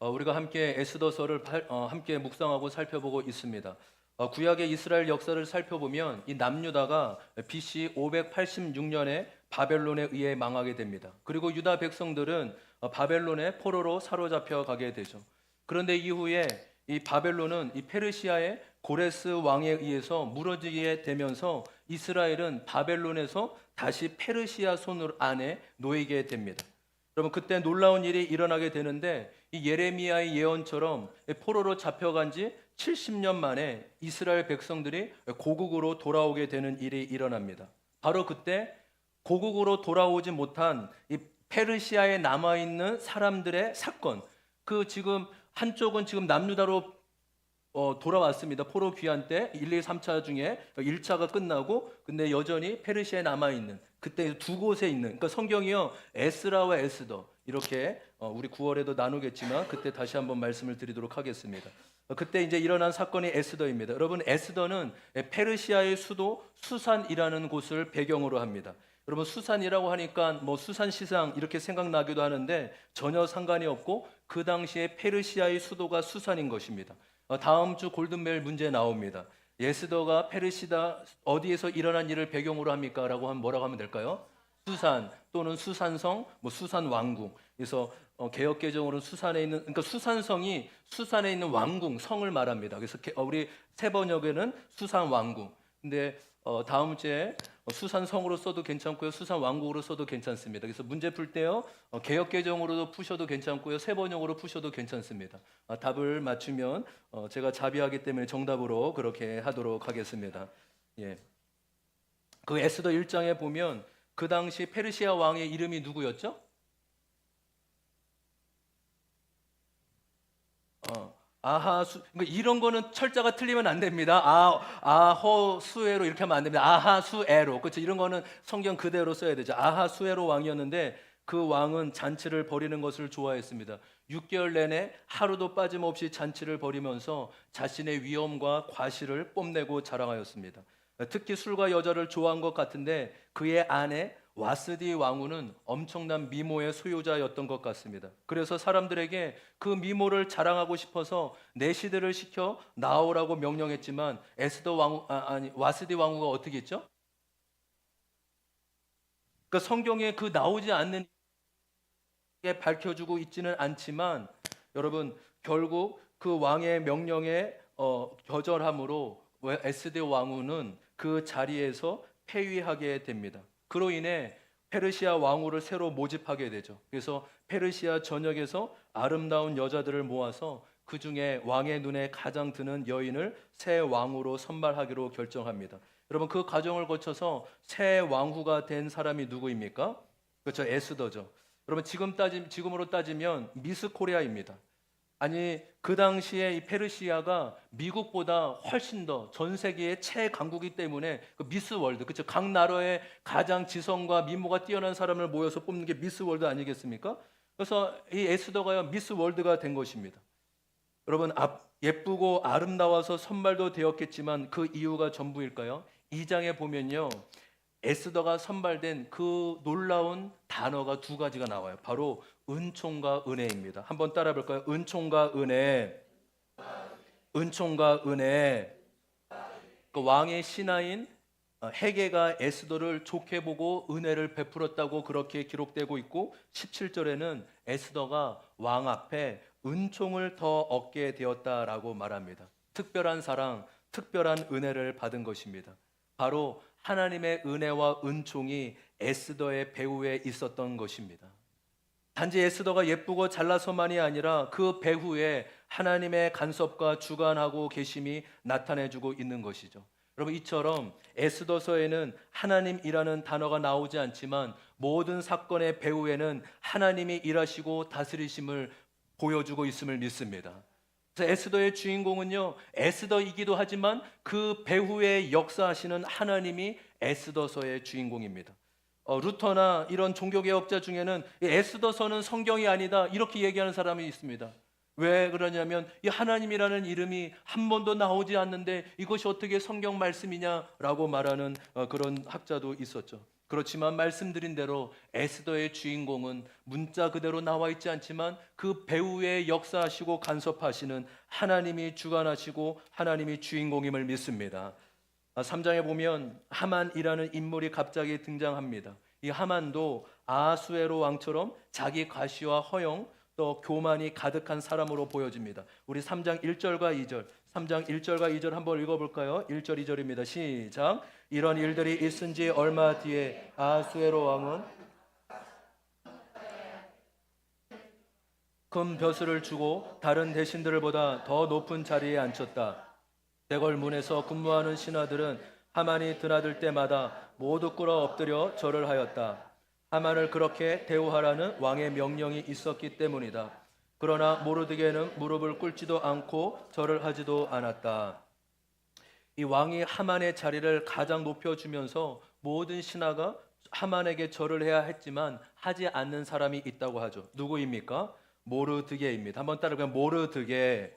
우리가 함께 에스더서를 함께 묵상하고 살펴보고 있습니다. 구약의 이스라엘 역사를 살펴보면 이 남유다가 BC 586년에 바벨론에 의해 망하게 됩니다. 그리고 유다 백성들은 바벨론의 포로로 사로잡혀 가게 되죠. 그런데 이후에 이 바벨론은 이 페르시아의 고레스 왕에 의해서 무너지게 되면서 이스라엘은 바벨론에서 다시 페르시아 손 안에 놓이게 됩니다. 여러분, 그때 놀라운 일이 일어나게 되는데 이 예레미야의 예언처럼 포로로 잡혀간 지 70년 만에 이스라엘 백성들이 고국으로 돌아오게 되는 일이 일어납니다. 바로 그때 고국으로 돌아오지 못한 이 페르시아에 남아있는 사람들의 사건, 그 지금 한쪽은 지금 남유다로 돌아왔습니다. 포로 귀환 때 1, 2, 3차 중에 1차가 끝나고 근데 여전히 페르시아에 남아있는 그때 두 곳에 있는, 그러니까 성경이요 에스라와 에스더 이렇게 우리 9월에도 나누겠지만 그때 다시 한번 말씀을 드리도록 하겠습니다. 그때 이제 일어난 사건이 에스더입니다. 여러분, 에스더는 페르시아의 수도 수산이라는 곳을 배경으로 합니다. 여러분, 수산이라고 하니까 뭐 수산시장 이렇게 생각나기도 하는데 전혀 상관이 없고 그 당시에 페르시아의 수도가 수산인 것입니다. 다음 주 골든벨 문제 나옵니다. 에스더가 페르시아 어디에서 일어난 일을 배경으로 합니까? 라고 하면 뭐라고 하면 될까요? 수산 또는 수산성, 뭐 수산왕궁. 그래서 개역개정으로는 수산에 있는, 그러니까 수산성이 수산에 있는 왕궁, 성을 말합니다. 그래서 우리 세번역에는 수산왕궁. 근데 다음 주에 수산성으로 써도 괜찮고요, 수산왕국으로 써도 괜찮습니다. 그래서 문제 풀 때요 개역개정으로도 푸셔도 괜찮고요, 세번역으로 푸셔도 괜찮습니다. 답을 맞추면 제가 자비하기 때문에 정답으로 그렇게 하도록 하겠습니다. 예. 그 에스더 1장에 보면 그 당시 페르시아 왕의 이름이 누구였죠? 아하수. 그러니까 이런 거는 철자가 틀리면 안 됩니다. 아허수에로 이렇게 하면 안 됩니다. 아하수에로. 그렇죠. 이런 거는 성경 그대로 써야 되죠. 아하수에로 왕이었는데 그 왕은 잔치를 벌이는 것을 좋아했습니다. 6개월 내내 하루도 빠짐없이 잔치를 벌이면서 자신의 위엄과 과실을 뽐내고 자랑하였습니다. 특히 술과 여자를 좋아한 것 같은데 그의 아내 와스디 왕후는 엄청난 미모의 소유자였던 것 같습니다. 그래서 사람들에게 그 미모를 자랑하고 싶어서 내시들을 시켜 나오라고 명령했지만 에스더 왕후 와스디 왕후가 어떻게 했죠? 그러니까 성경에 그 나오지 않는 게 밝혀주고 있지는 않지만 여러분, 결국 그 왕의 명령에 거절함으로 에스더 왕후는 그 자리에서 폐위하게 됩니다. 그로 인해 페르시아 왕후를 새로 모집하게 되죠. 그래서 페르시아 전역에서 아름다운 여자들을 모아서 그 중에 왕의 눈에 가장 드는 여인을 새 왕후로 선발하기로 결정합니다. 여러분, 그 과정을 거쳐서 새 왕후가 된 사람이 누구입니까? 그렇죠, 에스더죠. 여러분, 지금으로 따지면 미스 코리아입니다. 아니, 그 당시에 이 페르시아가 미국보다 훨씬 더 전 세계의 최강국이기 때문에 그 미스 월드, 그렇죠? 각 나라의 가장 지성과 미모가 뛰어난 사람을 모여서 뽑는 게 미스 월드 아니겠습니까? 그래서 이 에스더가 미스 월드가 된 것입니다. 여러분, 예쁘고 아름다워서 선발도 되었겠지만 그 이유가 전부일까요? 2장에 보면요, 에스더가 선발된 그 놀라운 단어가 두 가지가 나와요. 바로 은총과 은혜입니다. 한번 따라 볼까요? 은총과 은혜. 은총과 은혜. 그 왕의 신하인 헤게가 에스더를 좋게 보고 은혜를 베풀었다고 그렇게 기록되고 있고 17절에는 에스더가 왕 앞에 은총을 더 얻게 되었다라고 말합니다. 특별한 사랑, 특별한 은혜를 받은 것입니다. 바로 하나님의 은혜와 은총이 에스더의 배후에 있었던 것입니다. 단지 에스더가 예쁘고 잘나서만이 아니라 그 배후에 하나님의 간섭과 주관하고 계심이 나타내주고 있는 것이죠. 여러분, 이처럼 에스더서에는 하나님이라는 단어가 나오지 않지만 모든 사건의 배후에는 하나님이 일하시고 다스리심을 보여주고 있음을 믿습니다. 그래서 에스더의 주인공은요, 에스더이기도 하지만 그 배후에 역사하시는 하나님이 에스더서의 주인공입니다. 루터나 이런 종교개혁자 중에는 에스더서는 성경이 아니다 이렇게 얘기하는 사람이 있습니다. 왜 그러냐면 이 하나님이라는 이름이 한 번도 나오지 않는데 이것이 어떻게 성경 말씀이냐라고 말하는 그런 학자도 있었죠. 그렇지만 말씀드린 대로 에스더의 주인공은 문자 그대로 나와 있지 않지만 그 배후에 역사하시고 간섭하시는 하나님이 주관하시고 하나님이 주인공임을 믿습니다. 3장에 보면 하만이라는 인물이 갑자기 등장합니다. 이 하만도 아하수에로 왕처럼 자기 과시와 허영 또 교만이 가득한 사람으로 보여집니다. 우리 3장 1절과 2절, 3장 1절과 2절 한번 읽어볼까요? 1절 2절입니다. 시작. 이런 일들이 있은 지 얼마 뒤에 아하수에로 왕은 금 벼슬을 주고 다른 대신들보다 더 높은 자리에 앉혔다. 대궐 문에서 근무하는 신하들은 하만이 드나들 때마다 모두 꿇어 엎드려 절을 하였다. 하만을 그렇게 대우하라는 왕의 명령이 있었기 때문이다. 그러나 모르드게는 무릎을 꿇지도 않고 절을 하지도 않았다. 이 왕이 하만의 자리를 가장 높여주면서 모든 신하가 하만에게 절을 해야 했지만 하지 않는 사람이 있다고 하죠. 누구입니까? 모르드게입니다. 한번 따라해볼까요? 모르드게.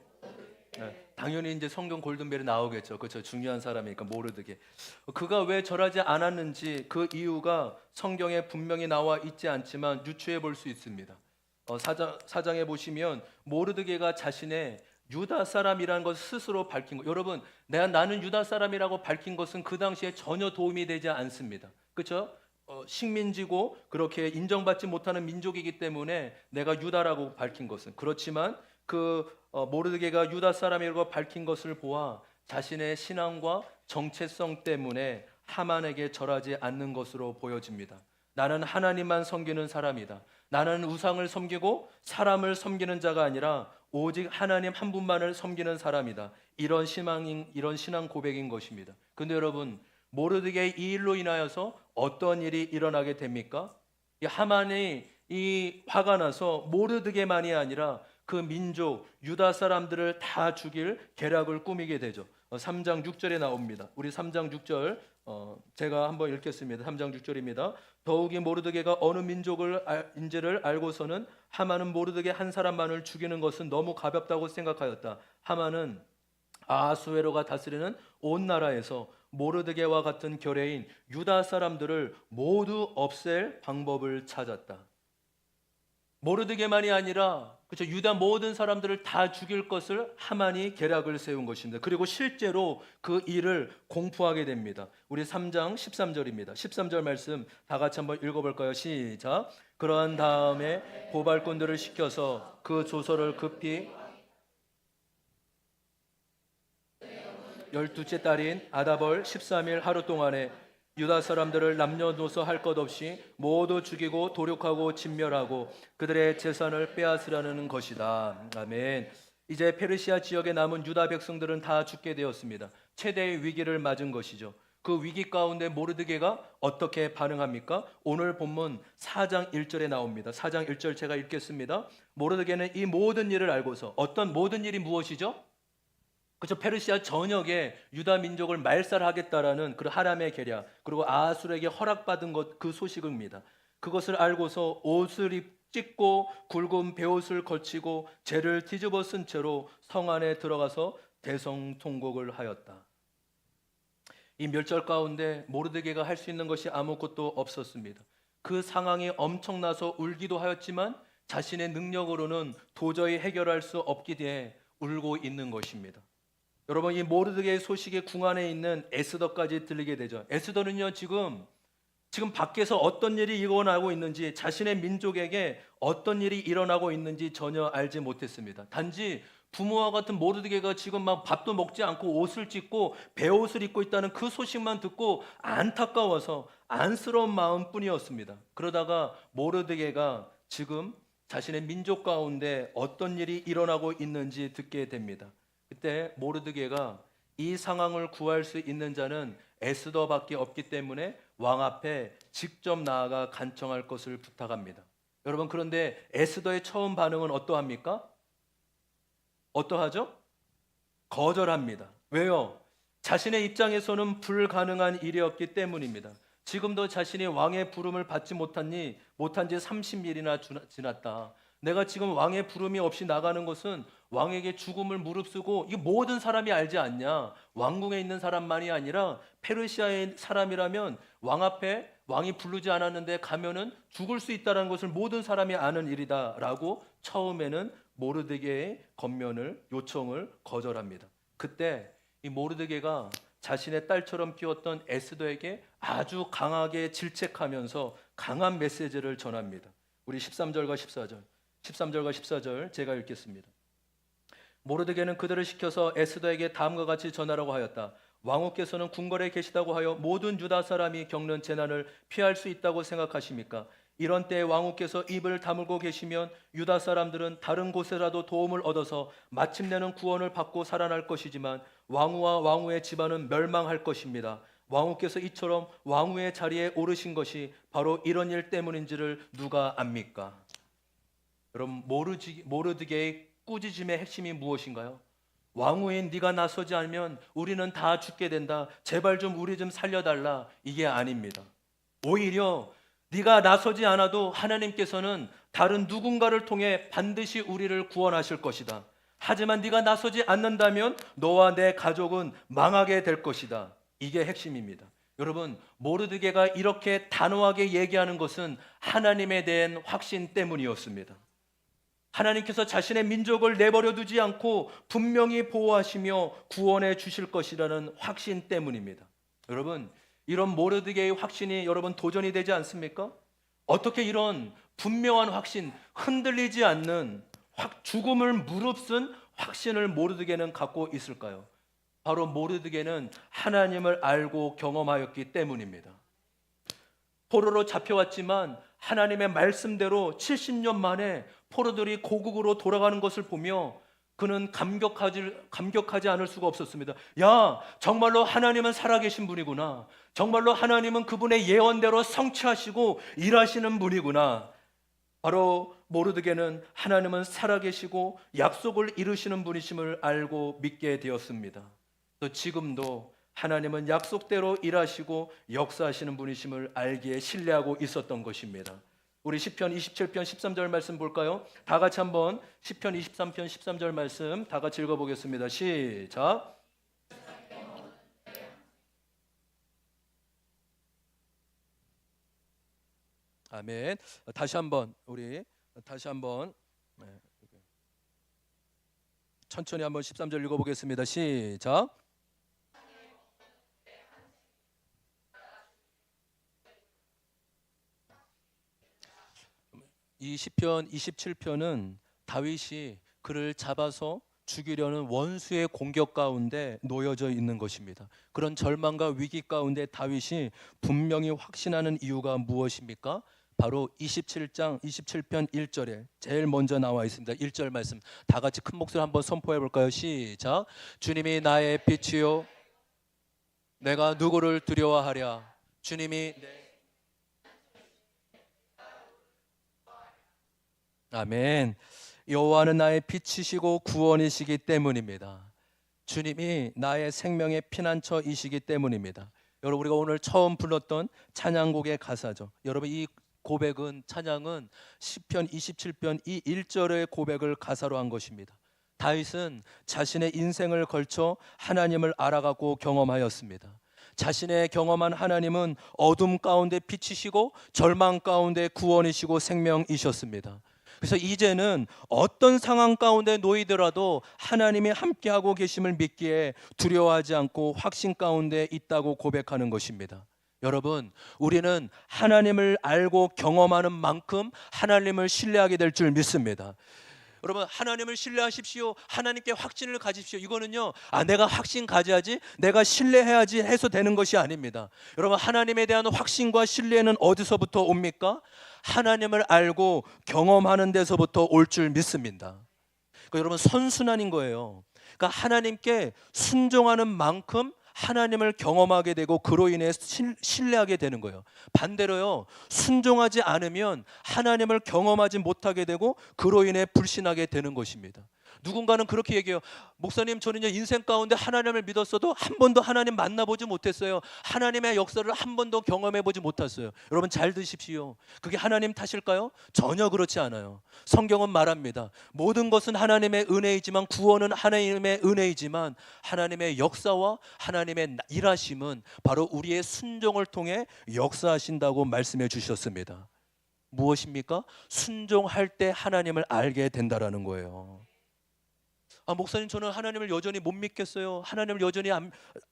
네, 당연히 이제 성경 골든벨이 나오겠죠. 그렇죠. 중요한 사람이니까 모르드게. 그가 왜 절하지 않았는지 그 이유가 성경에 분명히 나와 있지 않지만 유추해 볼 수 있습니다. 사장에 보시면 모르드게가 자신의 유다 사람이라는 것을 스스로 밝힌 것. 여러분, 나는 유다 사람이라고 밝힌 것은 그 당시에 전혀 도움이 되지 않습니다. 그렇죠? 식민지고 그렇게 인정받지 못하는 민족이기 때문에 내가 유다라고 밝힌 것은 그렇지만 모르드게가 유다 사람이라고 밝힌 것을 보아 자신의 신앙과 정체성 때문에 하만에게 절하지 않는 것으로 보여집니다. 나는 하나님만 섬기는 사람이다. 나는 우상을 섬기고 사람을 섬기는 자가 아니라 오직 하나님 한 분만을 섬기는 사람이다. 이런 신앙 고백인 것입니다. 근데 여러분, 모르드게의 이 일로 인하여서 어떤 일이 일어나게 됩니까? 이 하만이 이 화가 나서 모르드게만이 아니라 그 민족 유다 사람들을 다 죽일 계략을 꾸미게 되죠. 3장 6절에 나옵니다. 우리 3장 6절 제가 한번 읽겠습니다. 3장 6절입니다. 더욱이 모르드게가 어느 민족인지를 알고서는 하만은 모르드게 한 사람만을 죽이는 것은 너무 가볍다고 생각하였다. 하만은 아하수에로가 다스리는 온 나라에서 모르드게와 같은 결례인 유다 사람들을 모두 없앨 방법을 찾았다. 모르드게만이 아니라 그렇죠, 유다 모든 사람들을 다 죽일 것을 하만이 계략을 세운 것입니다. 그리고 실제로 그 일을 공포하게 됩니다. 우리 3장 13절입니다. 13절 말씀 다 같이 한번 읽어볼까요? 시작. 그러한 다음에 고발꾼들을 시켜서 그 조서를 급히 12째 달인 아다벌 13일 하루 동안에 유다 사람들을 남녀노소 할 것 없이 모두 죽이고 도륙하고 진멸하고 그들의 재산을 빼앗으라는 것이다. 아멘. 이제 페르시아 지역에 남은 유다 백성들은 다 죽게 되었습니다. 최대의 위기를 맞은 것이죠. 그 위기 가운데 모르드게가 어떻게 반응합니까? 오늘 본문 4장 1절에 나옵니다. 4장 1절 제가 읽겠습니다. 모르드게는 이 모든 일을 알고서 어떤 모든 일이 무엇이죠? 그렇죠. 페르시아 전역에 유다 민족을 말살하겠다라는 그 하람의 계략, 그리고 아하술에게 허락받은 것, 그 소식입니다. 그것을 알고서 옷을 찢고 굵은 베옷을 걸치고 죄를 뒤집어 쓴 채로 성 안에 들어가서 대성통곡을 하였다. 이 멸절 가운데 모르드게가 할 수 있는 것이 아무것도 없었습니다. 그 상황이 엄청나서 울기도 하였지만 자신의 능력으로는 도저히 해결할 수 없기에 울고 있는 것입니다. 여러분, 이 모르드게의 소식이 궁 안에 있는 에스더까지 들리게 되죠. 에스더는요, 지금 밖에서 어떤 일이 일어나고 있는지, 자신의 민족에게 어떤 일이 일어나고 있는지 전혀 알지 못했습니다. 단지 부모와 같은 모르드게가 지금 막 밥도 먹지 않고 옷을 찢고 베옷을 입고 있다는 그 소식만 듣고 안타까워서 안쓰러운 마음뿐이었습니다. 그러다가 모르드게가 지금 자신의 민족 가운데 어떤 일이 일어나고 있는지 듣게 됩니다. 그때 모르드게가 이 상황을 구할 수 있는 자는 에스더밖에 없기 때문에 왕 앞에 직접 나아가 간청할 것을 부탁합니다. 여러분, 그런데 에스더의 처음 반응은 어떠합니까? 어떠하죠? 거절합니다. 왜요? 자신의 입장에서는 불가능한 일이었기 때문입니다. 지금도 자신이 왕의 부름을 받지 못한 지 30일이나 지났다. 내가 지금 왕의 부름이 없이 나가는 것은 왕에게 죽음을 무릅쓰고, 이 모든 사람이 알지 않냐? 왕궁에 있는 사람만이 아니라 페르시아의 사람이라면 왕 앞에 왕이 부르지 않았는데 가면은 죽을 수 있다는 것을 모든 사람이 아는 일이다라고 처음에는 모르드게의 권면을 요청을 거절합니다. 그때 이 모르드게가 자신의 딸처럼 키웠던 에스더에게 아주 강하게 질책하면서 강한 메시지를 전합니다. 우리 13절과 14절, 13절과 14절 제가 읽겠습니다. 모르드게는 그들을 시켜서 에스더에게 다음과 같이 전하라고 하였다. 왕후께서는 궁궐에 계시다고 하여 모든 유다 사람이 겪는 재난을 피할 수 있다고 생각하십니까? 이런 때에 왕후께서 입을 다물고 계시면 유다 사람들은 다른 곳에라도 도움을 얻어서 마침내는 구원을 받고 살아날 것이지만 왕후와 왕후의 집안은 멸망할 것입니다. 왕후께서 이처럼 왕후의 자리에 오르신 것이 바로 이런 일 때문인지를 누가 압니까? 여러분, 모르드게의 꾸짖음의 핵심이 무엇인가요? 왕후인 네가 나서지 않으면 우리는 다 죽게 된다. 제발 좀 우리 좀 살려달라. 이게 아닙니다. 오히려 네가 나서지 않아도 하나님께서는 다른 누군가를 통해 반드시 우리를 구원하실 것이다. 하지만 네가 나서지 않는다면 너와 내 가족은 망하게 될 것이다. 이게 핵심입니다. 여러분, 모르드게가 이렇게 단호하게 얘기하는 것은 하나님에 대한 확신 때문이었습니다. 하나님께서 자신의 민족을 내버려 두지 않고 분명히 보호하시며 구원해 주실 것이라는 확신 때문입니다. 여러분, 이런 모르드게의 확신이 여러분 도전이 되지 않습니까? 어떻게 이런 분명한 확신, 흔들리지 않는 죽음을 무릅쓴 확신을 모르드게는 갖고 있을까요? 바로 모르드게는 하나님을 알고 경험하였기 때문입니다. 포로로 잡혀왔지만 하나님의 말씀대로 70년 만에 포로들이 고국으로 돌아가는 것을 보며 그는 감격하지 않을 수가 없었습니다. 야, 정말로 하나님은 살아계신 분이구나. 정말로 하나님은 그분의 예언대로 성취하시고 일하시는 분이구나. 바로 모르드게는 하나님은 살아계시고 약속을 이루시는 분이심을 알고 믿게 되었습니다. 또 지금도 하나님은 약속대로 일하시고 역사하시는 분이심을 알기에 신뢰하고 있었던 것입니다. 우리 시편 27편 13절 말씀 볼까요? 다 같이 한번 시편 23편 13절 말씀 다 같이 읽어보겠습니다. 시작. 아멘. 다시 한번 천천히 한번 13절 읽어보겠습니다. 시작. 이 시편 27편은 다윗이 그를 잡아서 죽이려는 원수의 공격 가운데 놓여져 있는 것입니다. 그런 절망과 위기 가운데 다윗이 분명히 확신하는 이유가 무엇입니까? 바로 27편 1절에 제일 먼저 나와 있습니다. 1절 말씀 다 같이 큰 목소리 한번 선포해 볼까요? 시작. 주님이 나의 빛이요 내가 누구를 두려워하랴. 주님이 아멘. 여호와는 나의 빛이시고 구원이시기 때문입니다. 주님이 나의 생명의 피난처이시기 때문입니다. 여러분, 우리가 오늘 처음 불렀던 찬양곡의 가사죠. 여러분, 이 고백은, 찬양은 시편 27편 이 1절의 고백을 가사로 한 것입니다. 다윗은 자신의 인생을 걸쳐 하나님을 알아가고 경험하였습니다. 자신의 경험한 하나님은 어둠 가운데 빛이시고 절망 가운데 구원이시고 생명이셨습니다. 그래서 이제는 어떤 상황 가운데 놓이더라도 하나님이 함께하고 계심을 믿기에 두려워하지 않고 확신 가운데 있다고 고백하는 것입니다. 여러분, 우리는 하나님을 알고 경험하는 만큼 하나님을 신뢰하게 될 줄 믿습니다. 여러분, 하나님을 신뢰하십시오. 하나님께 확신을 가지십시오. 이거는요, 내가 확신 가져야지, 내가 신뢰해야지 해서 되는 것이 아닙니다. 여러분, 하나님에 대한 확신과 신뢰는 어디서부터 옵니까? 하나님을 알고 경험하는 데서부터 올 줄 믿습니다. 그러니까 여러분, 선순환인 거예요. 그러니까 하나님께 순종하는 만큼 하나님을 경험하게 되고 그로 인해 신뢰하게 되는 거예요. 반대로요, 순종하지 않으면 하나님을 경험하지 못하게 되고 그로 인해 불신하게 되는 것입니다. 누군가는 그렇게 얘기해요. 목사님, 저는요 인생 가운데 하나님을 믿었어도 한 번도 하나님 만나보지 못했어요. 하나님의 역사를 한 번도 경험해보지 못했어요. 여러분 잘 드십시오. 그게 하나님 탓일까요? 전혀 그렇지 않아요. 성경은 말합니다. 모든 것은 하나님의 은혜이지만, 구원은 하나님의 은혜이지만, 하나님의 역사와 하나님의 일하심은 바로 우리의 순종을 통해 역사하신다고 말씀해 주셨습니다. 무엇입니까? 순종할 때 하나님을 알게 된다라는 거예요. 목사님, 저는 하나님을 여전히 못 믿겠어요. 하나님을 여전히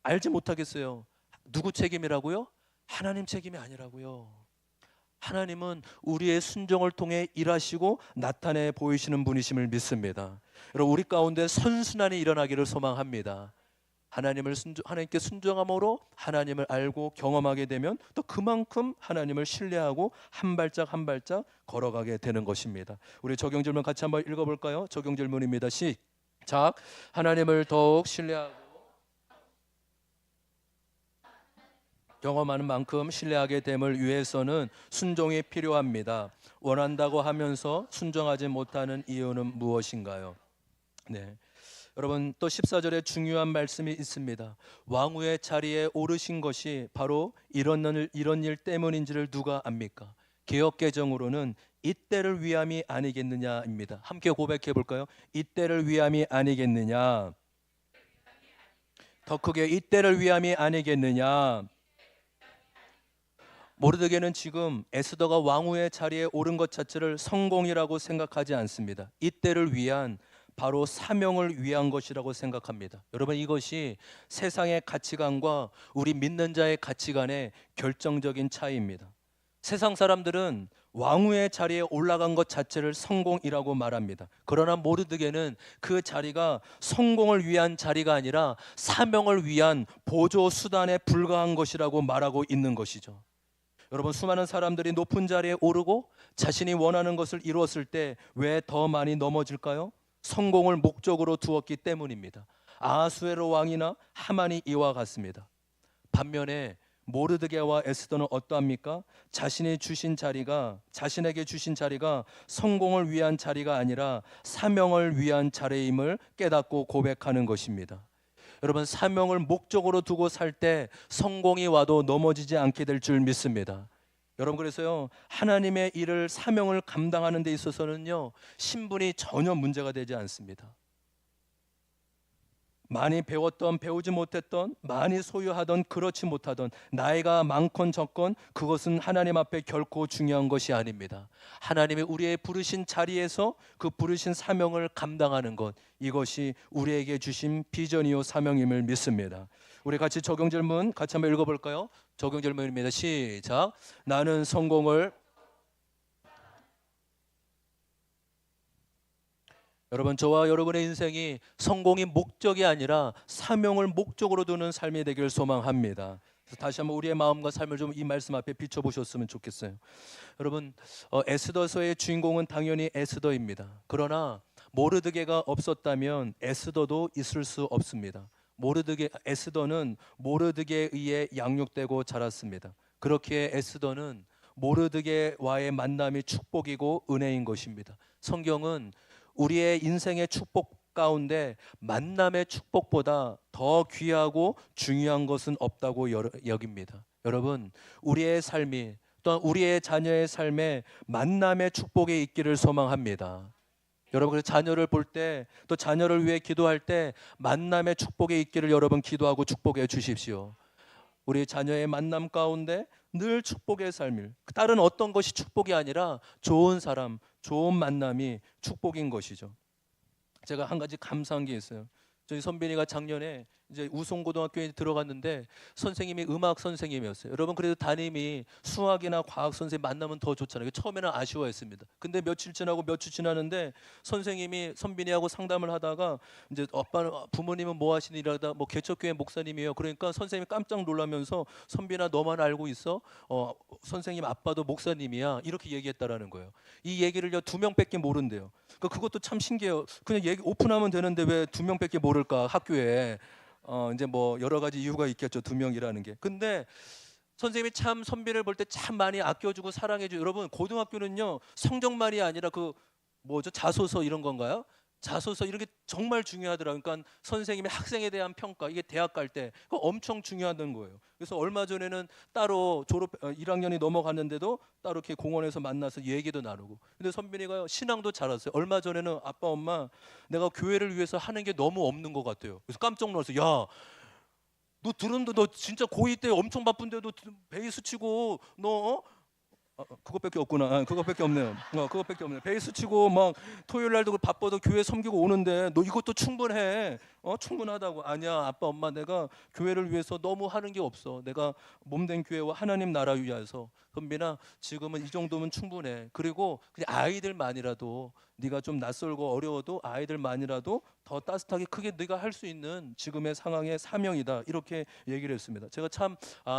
알지 못하겠어요. 누구 책임이라고요? 하나님 책임이 아니라고요. 하나님은 우리의 순종을 통해 일하시고 나타내 보이시는 분이심을 믿습니다. 여러분, 우리 가운데 선순환이 일어나기를 소망합니다. 하나님께 순종함으로 하나님을 알고 경험하게 되면 또 그만큼 하나님을 신뢰하고 한 발짝 한 발짝 걸어가게 되는 것입니다. 우리 적용 질문 같이 한번 읽어볼까요? 적용 질문입니다. 시작. 하나님을 더욱 신뢰하고 경험하는 만큼 신뢰하게 됨을 위해서는 순종이 필요합니다. 원한다고 하면서 순종하지 못하는 이유는 무엇인가요? 네. 여러분, 또 14절에 중요한 말씀이 있습니다. 왕후의 자리에 오르신 것이 바로 이런 일 때문인지를 누가 압니까? 개역개정으로는 이때를 위함이 아니겠느냐입니다. 함께 고백해 볼까요? 이때를 위함이 아니겠느냐. 더 크게, 이때를 위함이 아니겠느냐. 모르드게는 지금 에스더가 왕후의 자리에 오른 것 자체를 성공이라고 생각하지 않습니다. 이때를 위한, 바로 사명을 위한 것이라고 생각합니다. 여러분, 이것이 세상의 가치관과 우리 믿는 자의 가치관의 결정적인 차이입니다. 세상 사람들은 왕후의 자리에 올라간 것 자체를 성공이라고 말합니다. 그러나 모르드게는 그 자리가 성공을 위한 자리가 아니라 사명을 위한 보조 수단에 불과한 것이라고 말하고 있는 것이죠. 여러분, 수많은 사람들이 높은 자리에 오르고 자신이 원하는 것을 이루었을 때 왜 더 많이 넘어질까요? 성공을 목적으로 두었기 때문입니다. 아하수에로 왕이나 하만이 이와 같습니다. 반면에 모르드게와 에스더는 어떠합니까? 자신에게 주신 자리가 성공을 위한 자리가 아니라 사명을 위한 자리임을 깨닫고 고백하는 것입니다. 여러분, 사명을 목적으로 두고 살 때 성공이 와도 넘어지지 않게 될 줄 믿습니다. 여러분, 그래서요, 하나님의 일을, 사명을 감당하는 데 있어서는요, 신분이 전혀 문제가 되지 않습니다. 많이 배웠던, 배우지 못했던, 많이 소유하던, 그렇지 못하던, 나이가 많건 적건, 그것은 하나님 앞에 결코 중요한 것이 아닙니다. 하나님이 우리의 부르신 자리에서 그 부르신 사명을 감당하는 것, 이것이 우리에게 주신 비전이요 사명임을 믿습니다. 우리 같이 적용 질문 같이 한번 읽어볼까요? 적용 질문입니다. 시작. 나는 성공을, 여러분, 저와 여러분의 인생이 성공이 목적이 아니라 사명을 목적으로 두는 삶이 되길 소망합니다. 그래서 다시 한번 우리의 마음과 삶을 좀 이 말씀 앞에 비춰보셨으면 좋겠어요. 여러분, 에스더서의 주인공은 당연히 에스더입니다. 그러나 모르드게가 없었다면 에스더도 있을 수 없습니다. 에스더는 모르드게에 의해 양육되고 자랐습니다. 그렇기에 에스더는 모르드게와의 만남이 축복이고 은혜인 것입니다. 성경은 우리의 인생의 축복 가운데 만남의 축복보다 더 귀하고 중요한 것은 없다고 여깁니다. 여러분, 우리의 삶이, 또한 우리의 자녀의 삶에 만남의 축복이 있기를 소망합니다. 여러분, 그래서 자녀를 볼 때, 또 자녀를 위해 기도할 때 만남의 축복이 있기를 여러분 기도하고 축복해 주십시오. 우리 자녀의 만남 가운데 늘 축복의 삶을, 다른 어떤 것이 축복이 아니라 좋은 사람, 좋은 만남이 축복인 것이죠. 제가 한 가지 감사한 게 있어요. 저희 선빈이가 작년에 이제 우송고등학교에 들어갔는데 선생님이 음악 선생님이었어요. 여러분, 그래도 담임이 수학이나 과학 선생님 만나면 더 좋잖아요. 처음에는 아쉬워했습니다. 근데 며칠 지나고 몇 주 지나는데 선생님이 선빈이하고 상담을 하다가 이제 부모님은 뭐 하시니 이러다 뭐 개척교회 목사님이에요. 그러니까 선생님이 깜짝 놀라면서 선빈아, 너만 알고 있어? 선생님 아빠도 목사님이야. 이렇게 얘기했다라는 거예요. 이 얘기를요 2명밖에 모른대요. 그것도 참 신기해요. 그냥 얘기 오픈하면 되는데 왜 2명밖에 모를까 학교에. 이제 뭐 여러 가지 이유가 있겠죠. 2명이라는 게. 근데 선생님이 참 선비를 볼 때 참 많이 아껴주고 사랑해주고, 여러분 고등학교는요 성적만이 아니라 그 뭐죠, 자소서 이런 건가요? 자소서 이런 게 정말 중요하더라고요. 그러니까 선생님의 학생에 대한 평가, 이게 대학 갈 때 그거 엄청 중요하던 거예요. 그래서 얼마 전에는 따로 1학년이 넘어갔는데도 따로 이렇게 공원에서 만나서 얘기도 나누고. 근데 선빈이가요, 신앙도 잘했어요. 얼마 전에는 아빠 엄마 내가 교회를 위해서 하는 게 너무 없는 것 같아요. 그래서 깜짝 놀랐어요. 야, 너 들었는데 너 진짜 고2 때 엄청 바쁜데도 베이스 치고 너 그것밖에 없구나. 그것밖에 없네요. 그것밖에 없네요. 베이스 치고 막 토요일 날도 바빠도 교회 섬기고 오는데 너 이것도 충분해. 충분하다고. 아니야, 아빠 엄마 내가 교회를 위해서 너무 하는 게 없어. 내가 몸된 교회와 하나님 나라 위해서. 선빈아, 지금은 이 정도면 충분해. 그리고 그냥 아이들만이라도 네가 좀 낯설고 어려워도 아이들만이라도 더 따뜻하게 크게 네가 할 수 있는 지금의 상황의 사명이다. 이렇게 얘기를 했습니다. 제가 참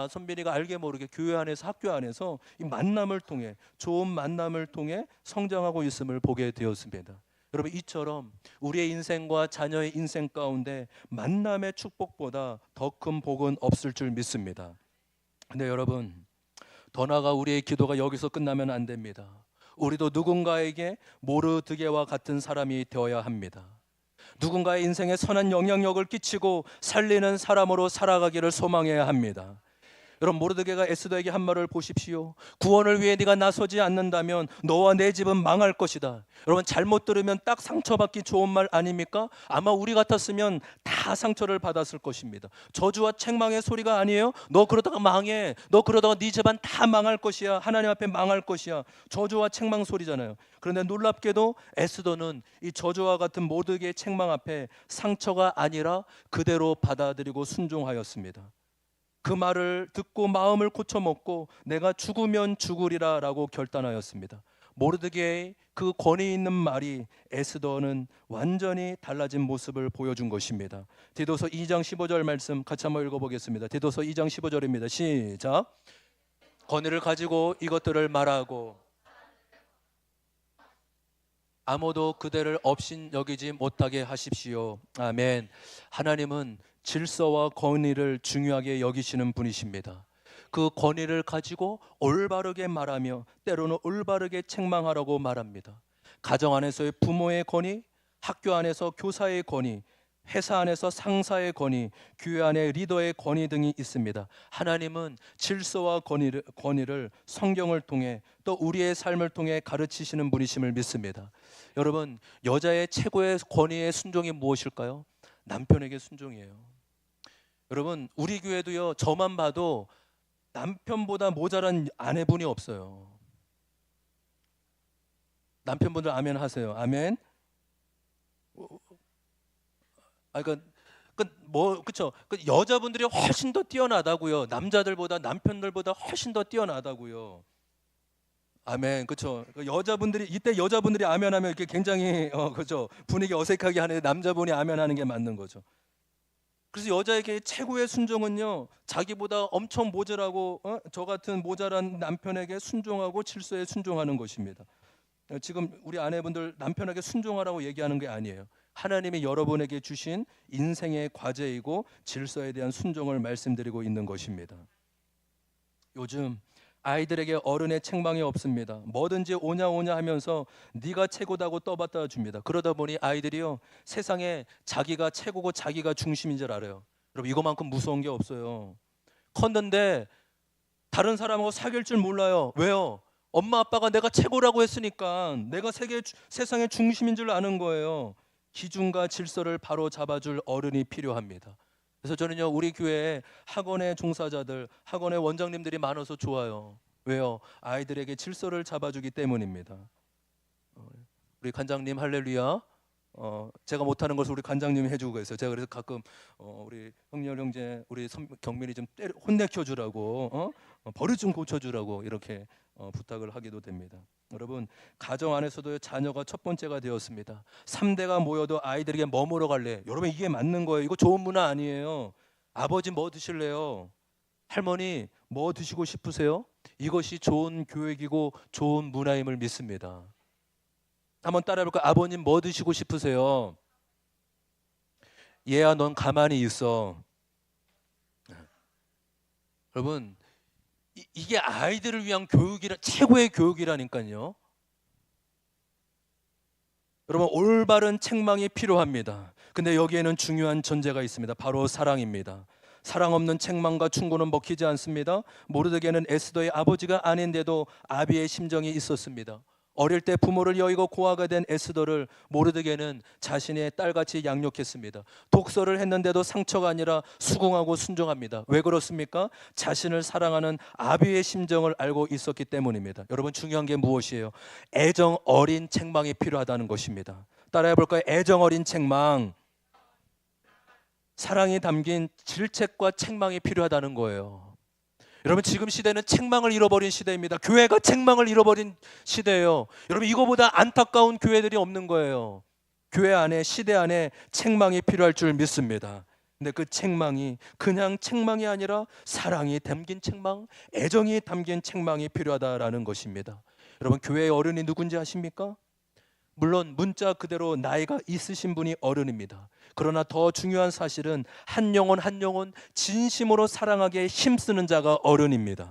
선빈이가 알게 모르게 교회 안에서 학교 안에서 이 만남을 통해 좋은 만남을 통해 성장하고 있음을 보게 되었습니다. 여러분, 이처럼 우리의 인생과 자녀의 인생 가운데 만남의 축복보다 더 큰 복은 없을 줄 믿습니다. 근데 여러분, 더 나아가 우리의 기도가 여기서 끝나면 안 됩니다. 우리도 누군가에게 모르드게와 같은 사람이 되어야 합니다. 누군가의 인생에 선한 영향력을 끼치고 살리는 사람으로 살아가기를 소망해야 합니다. 여러분, 모르드게가 에스더에게 한 말을 보십시오. 구원을 위해 네가 나서지 않는다면 너와 내 집은 망할 것이다. 여러분, 잘못 들으면 딱 상처받기 좋은 말 아닙니까? 아마 우리 같았으면 다 상처를 받았을 것입니다. 저주와 책망의 소리가 아니에요. 너 그러다가 망해. 너 그러다가 네 집안 다 망할 것이야. 하나님 앞에 망할 것이야. 저주와 책망 소리잖아요. 그런데 놀랍게도 에스더는 이 저주와 같은 모르드게의 책망 앞에 상처가 아니라 그대로 받아들이고 순종하였습니다. 그 말을 듣고 마음을 고쳐먹고 내가 죽으면 죽으리라 라고 결단하였습니다. 모르드게의 그 권위 있는 말이 에스더는 완전히 달라진 모습을 보여준 것입니다. 디도서 2장 15절 말씀 같이 한번 읽어보겠습니다. 디도서 2장 15절입니다. 시작. 권위를 가지고 이것들을 말하고 아무도 그대를 업신 여기지 못하게 하십시오. 아멘. 하나님은 질서와 권위를 중요하게 여기시는 분이십니다. 그 권위를 가지고 올바르게 말하며 때로는 올바르게 책망하라고 말합니다. 가정 안에서의 부모의 권위, 학교 안에서 교사의 권위, 회사 안에서 상사의 권위, 교회 안에 리더의 권위 등이 있습니다. 하나님은 질서와 권위를 성경을 통해 또 우리의 삶을 통해 가르치시는 분이심을 믿습니다. 여러분, 여자의 최고의 권위의 순종이 무엇일까요? 남편에게 순종이에요. 여러분, 우리 교회도요, 저만 봐도 남편보다 모자란 아내분이 없어요. 남편분들 아멘 하세요. 아멘. 그쵸? 여자분들이 훨씬 더 뛰어나다고요. 남자들보다, 남편들보다 훨씬 더 뛰어나다고요. 아멘. 그렇죠. 여자분들이 이때 여자분들이 아멘하면 이렇게 굉장히 그렇죠. 분위기 어색하게 하는데 남자분이 아멘하는 게 맞는 거죠. 그래서 여자에게 최고의 순종은요, 자기보다 엄청 모자라고 저 같은 모자란 남편에게 순종하고 질서에 순종하는 것입니다. 지금 우리 아내분들 남편에게 순종하라고 얘기하는 게 아니에요. 하나님이 여러분에게 주신 인생의 과제이고 질서에 대한 순종을 말씀드리고 있는 것입니다. 요즘 아이들에게 어른의 책망이 없습니다. 뭐든지 오냐 오냐 하면서 네가 최고다고 떠받들어 줍니다. 그러다 보니 아이들이요, 세상에 자기가 최고고 자기가 중심인 줄 알아요. 여러분, 이거만큼 무서운 게 없어요. 컸는데 다른 사람하고 사귈 줄 몰라요. 왜요? 엄마 아빠가 내가 최고라고 했으니까 내가 세상의 중심인 줄 아는 거예요. 기준과 질서를 바로 잡아줄 어른이 필요합니다. 그래서 저는요, 우리 교회에 학원의 종사자들, 학원의 원장님들이 많아서 좋아요. 왜요? 아이들에게 질서를 잡아주기 때문입니다. 우리 관장님 할렐루야. 제가 못하는 것을 우리 관장님이 해주고 계세요. 제가 그래서 가끔 우리 형렬 형제, 우리 경민이 좀 혼내켜주라고, 버릇 좀 고쳐주라고 이렇게 부탁을 하기도 됩니다. 여러분, 가정 안에서도 자녀가 첫 번째가 되었습니다. 3대가 모여도 아이들에게 뭐 먹으러 갈래? 여러분, 이게 맞는 거예요. 이거 좋은 문화 아니에요. 아버지 뭐 드실래요? 할머니 뭐 드시고 싶으세요? 이것이 좋은 교육이고 좋은 문화임을 믿습니다. 한번 따라해볼까요? 아버님 뭐 드시고 싶으세요? 얘야, 넌 가만히 있어. 여러분, 이게 아이들을 위한 교육이라, 최고의 교육이라니까요. 여러분, 올바른 책망이 필요합니다. 근데 여기에는 중요한 전제가 있습니다. 바로 사랑입니다. 사랑 없는 책망과 충고는 먹히지 않습니다. 모르드게는 에스더의 아버지가 아닌데도 아비의 심정이 있었습니다. 어릴 때 부모를 여의고 고아가 된 에스더를 모르드게는 자신의 딸같이 양육했습니다. 독서를 했는데도 상처가 아니라 수긍하고 순종합니다. 왜 그렇습니까? 자신을 사랑하는 아비의 심정을 알고 있었기 때문입니다. 여러분, 중요한 게 무엇이에요? 애정 어린 책망이 필요하다는 것입니다. 따라해 볼까요? 애정 어린 책망. 사랑이 담긴 질책과 책망이 필요하다는 거예요. 여러분, 지금 시대는 책망을 잃어버린 시대입니다. 교회가 책망을 잃어버린 시대예요. 여러분, 이거보다 안타까운 교회들이 없는 거예요. 교회 안에, 시대 안에 책망이 필요할 줄 믿습니다. 근데 그 책망이 그냥 책망이 아니라 사랑이 담긴 책망, 애정이 담긴 책망이 필요하다라는 것입니다. 여러분, 교회의 어른이 누군지 아십니까? 물론 문자 그대로 나이가 있으신 분이 어른입니다. 그러나 더 중요한 사실은 한 영혼 한 영혼 진심으로 사랑하기에 힘쓰는 자가 어른입니다.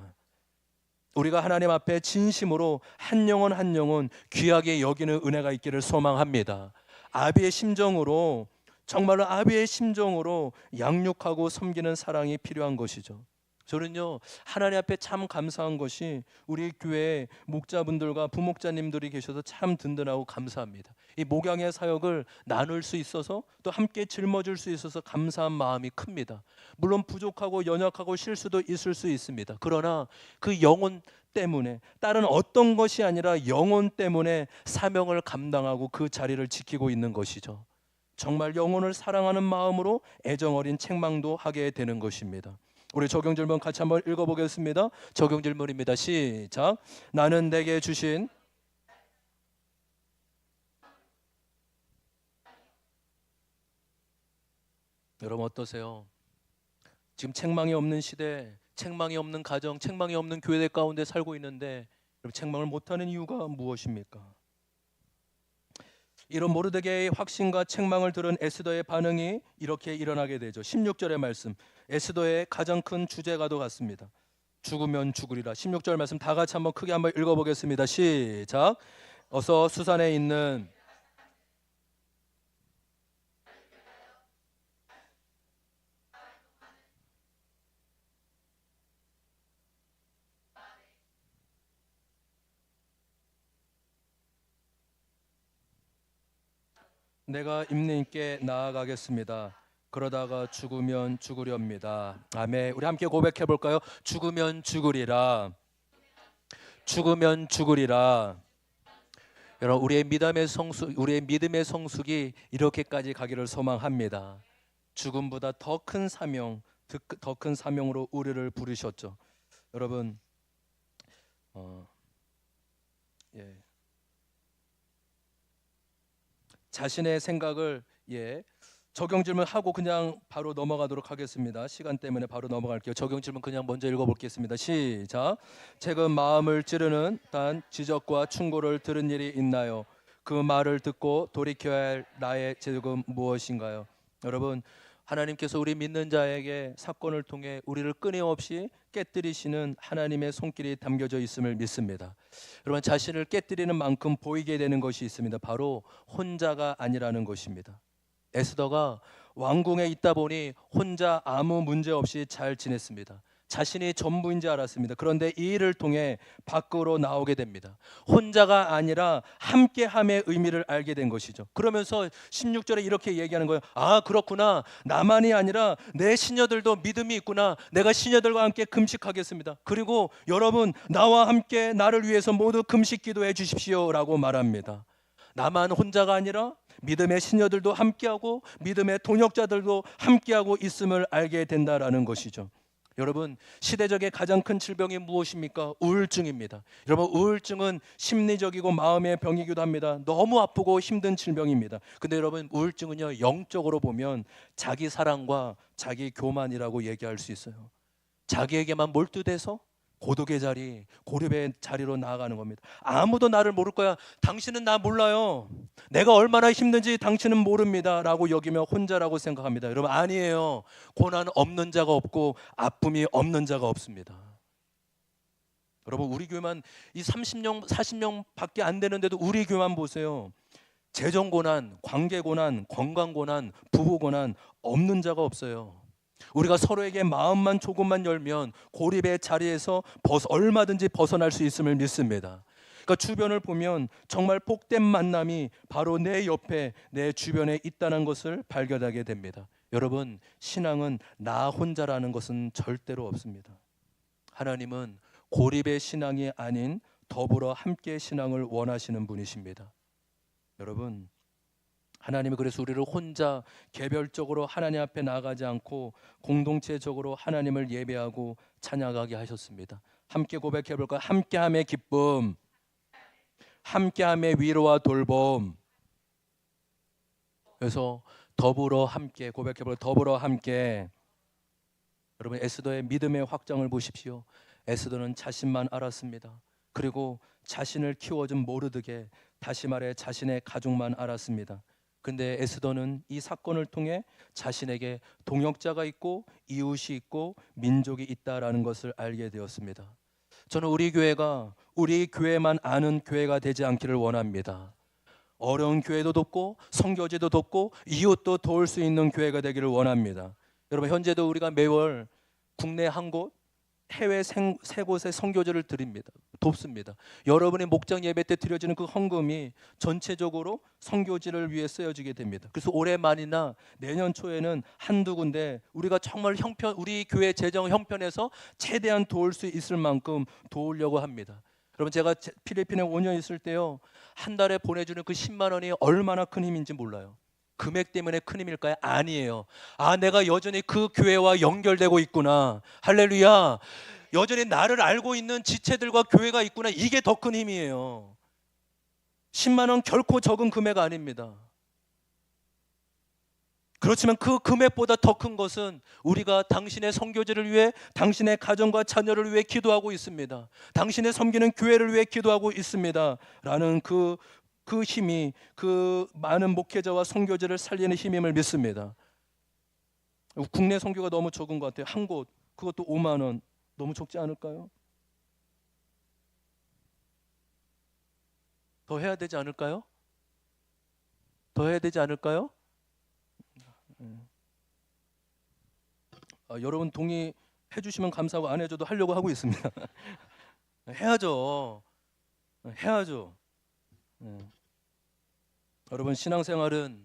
우리가 하나님 앞에 진심으로 한 영혼 한 영혼 귀하게 여기는 은혜가 있기를 소망합니다. 아비의 심정으로, 정말로 아비의 심정으로 양육하고 섬기는 사랑이 필요한 것이죠. 저는요, 하나님 앞에 참 감사한 것이 우리 교회 목자분들과 부목자님들이 계셔서 참 든든하고 감사합니다. 이 목양의 사역을 나눌 수 있어서, 또 함께 짊어질 수 있어서 감사한 마음이 큽니다. 물론 부족하고 연약하고 실수도 있을 수 있습니다. 그러나 그 영혼 때문에, 다른 어떤 것이 아니라 영혼 때문에 사명을 감당하고 그 자리를 지키고 있는 것이죠. 정말 영혼을 사랑하는 마음으로 애정 어린 책망도 하게 되는 것입니다. 우리 적용 질문 같이 한번 읽어보겠습니다. 적용 질문입니다. 시작. 나는 내게 주신 여러분 어떠세요? 지금 책망이 없는 시대, 책망이 없는 가정, 책망이 없는 교회 가운데 살고 있는데 여러분, 책망을 못하는 이유가 무엇입니까? 이런 모르드게의 확신과 책망을 들은 에스더의 반응이 이렇게 일어나게 되죠. 16절의 말씀, 에스더의 가장 큰 주제가도 같습니다. 죽으면 죽으리라. 16절 말씀 다 같이 한번 크게 한번 읽어보겠습니다. 시작. 어서 수산에 있는 내가 임님께 나아가겠습니다. 그러다가 죽으면 죽으렵니다. 아멘. 우리 함께 고백해 볼까요? 죽으면 죽으리라. 죽으면 죽으리라. 여러분, 우리의 믿음의 성숙이 이렇게까지 가기를 소망합니다. 죽음보다 더 큰 사명, 더 큰 사명으로 우리를 부르셨죠. 여러분, 예. 자신의 생각을 적용 질문하고 그냥 바로 넘어가도록 하겠습니다. 시간 때문에 바로 넘어갈게요. 적용 질문 그냥 먼저 읽어보겠습니다. 시작. 최근 마음을 찌르는 단 지적과 충고를 들은 일이 있나요? 그 말을 듣고 돌이켜야 할 나의 죄금 무엇인가요? 여러분, 하나님께서 우리 믿는 자에게 사건을 통해 우리를 끊임없이 깨뜨리시는 하나님의 손길이 담겨져 있음을 믿습니다. 여러분, 자신을 깨뜨리는 만큼 보이게 되는 것이 있습니다. 바로 혼자가 아니라는 것입니다. 에스더가 왕궁에 있다 보니 혼자 아무 문제 없이 잘 지냈습니다. 자신이 전부인 줄 알았습니다. 그런데 이 일을 통해 밖으로 나오게 됩니다. 혼자가 아니라 함께함의 의미를 알게 된 것이죠. 그러면서 16절에 이렇게 얘기하는 거예요. 아, 그렇구나. 나만이 아니라 내 시녀들도 믿음이 있구나. 내가 시녀들과 함께 금식하겠습니다. 그리고 여러분, 나와 함께 나를 위해서 모두 금식 기도해 주십시오 라고 말합니다. 나만 혼자가 아니라 믿음의 시녀들도 함께하고 믿음의 동역자들도 함께하고 있음을 알게 된다라는 것이죠. 여러분, 시대적인 가장 큰 질병이 무엇입니까? 우울증입니다. 여러분, 우울증은 심리적이고 마음의 병이기도 합니다. 너무 아프고 힘든 질병입니다. 근데 여러분, 우울증은요, 영적으로 보면 자기 사랑과 자기 교만이라고 얘기할 수 있어요. 자기에게만 몰두돼서 고독의 자리, 고립의 자리로 나아가는 겁니다. 아무도 나를 모를 거야. 당신은 나 몰라요. 내가 얼마나 힘든지 당신은 모릅니다 라고 여기며 혼자라고 생각합니다. 여러분, 아니에요. 고난 없는 자가 없고 아픔이 없는 자가 없습니다. 여러분, 우리 교회만 이 30명, 40명 밖에 안 되는데도 우리 교회만 보세요. 재정 고난, 관계 고난, 건강 고난, 부부 고난 없는 자가 없어요. 우리가 서로에게 마음만 조금만 열면 고립의 자리에서 얼마든지 벗어날 수 있음을 믿습니다. 그러니까 주변을 보면 정말 복된 만남이 바로 내 옆에, 내 주변에 있다는 것을 발견하게 됩니다. 여러분, 신앙은 나 혼자라는 것은 절대로 없습니다. 하나님은 고립의 신앙이 아닌 더불어 함께 신앙을 원하시는 분이십니다. 여러분, 하나님이 그래서 우리를 혼자 개별적으로 하나님 앞에 나가지 않고 공동체적으로 하나님을 예배하고 찬양하게 하셨습니다. 함께 고백해 볼까요? 함께함의 기쁨, 함께함의 위로와 돌봄. 그래서 더불어 함께 고백해 볼까요? 더불어 함께. 여러분, 에스더의 믿음의 확장을 보십시오. 에스더는 자신만 알았습니다. 그리고 자신을 키워준 모르드게, 다시 말해 자신의 가족만 알았습니다. 근데 에스더는 이 사건을 통해 자신에게 동역자가 있고 이웃이 있고 민족이 있다라는 것을 알게 되었습니다. 저는 우리 교회가 우리 교회만 아는 교회가 되지 않기를 원합니다. 어려운 교회도 돕고 선교지도 돕고 이웃도 도울 수 있는 교회가 되기를 원합니다. 여러분, 현재도 우리가 매월 국내 한 곳, 해외 세 곳의 선교지를 드립니다. 돕습니다. 여러분의 목장 예배 때 드려지는 그 헌금이 전체적으로 선교지를 위해 쓰여지게 됩니다. 그래서 올해 말이나 내년 초에는 한두 군데 우리가 정말 우리 교회 재정 형편에서 최대한 도울 수 있을 만큼 도우려고 합니다. 여러분, 제가 필리핀에 5년 있을 때요, 한 달에 보내주는 그 10만 원이 얼마나 큰 힘인지 몰라요. 금액 때문에 큰 힘일까요? 아니에요. 내가 여전히 그 교회와 연결되고 있구나. 할렐루야. 여전히 나를 알고 있는 지체들과 교회가 있구나. 이게 더 큰 힘이에요. 10만 원 결코 적은 금액 아닙니다. 그렇지만 그 금액보다 더 큰 것은 우리가 당신의 선교지를 위해, 당신의 가정과 자녀를 위해 기도하고 있습니다. 당신의 섬기는 교회를 위해 기도하고 있습니다. 라는 그 힘이 그 많은 목회자와 선교지를 살리는 힘임을 믿습니다. 국내 선교가 너무 적은 것 같아요. 한 곳, 그것도 5만 원. 너무 적지 않을까요? 더 해야 되지 않을까요? 더 해야 되지 않을까요? 여러분 동의해 주시면 감사하고 안 해줘도 하려고 하고 있습니다. 해야죠. 해야죠. 여러분, 신앙생활은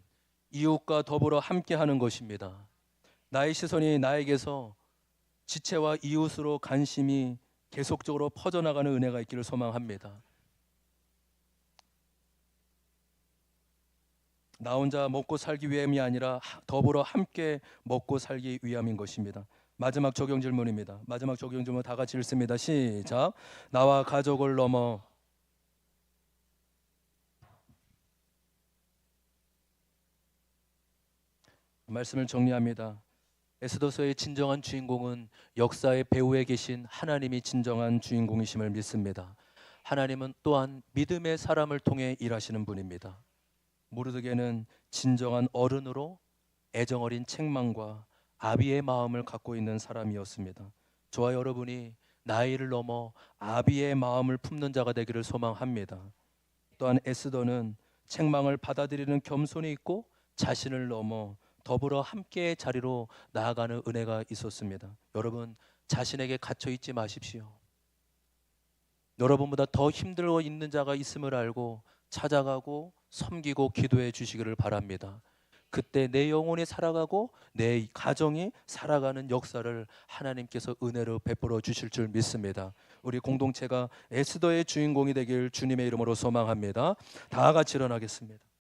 이웃과 더불어 함께하는 것입니다. 나의 시선이 나에게서 지체와 이웃으로 관심이 계속적으로 퍼져나가는 은혜가 있기를 소망합니다. 나 혼자 먹고 살기 위함이 아니라 더불어 함께 먹고 살기 위함인 것입니다. 마지막 적용 질문입니다. 마지막 적용 질문 다 같이 읽습니다. 시작. 나와 가족을 넘어 말씀을 정리합니다. 에스더서의 진정한 주인공은 역사의 배후에 계신 하나님이 진정한 주인공이심을 믿습니다. 하나님은 또한 믿음의 사람을 통해 일하시는 분입니다. 모르드게는 진정한 어른으로 애정어린 책망과 아비의 마음을 갖고 있는 사람이었습니다. 저와 여러분이 나이를 넘어 아비의 마음을 품는 자가 되기를 소망합니다. 또한 에스더는 책망을 받아들이는 겸손이 있고 자신을 넘어 더불어 함께의 자리로 나아가는 은혜가 있었습니다. 여러분, 자신에게 갇혀 있지 마십시오. 여러분보다 더 힘들어 있는 자가 있음을 알고 찾아가고 섬기고 기도해 주시기를 바랍니다. 그때 내 영혼이 살아가고 내 가정이 살아가는 역사를 하나님께서 은혜로 베풀어 주실 줄 믿습니다. 우리 공동체가 에스더의 주인공이 되길 주님의 이름으로 소망합니다. 다 같이 일어나겠습니다.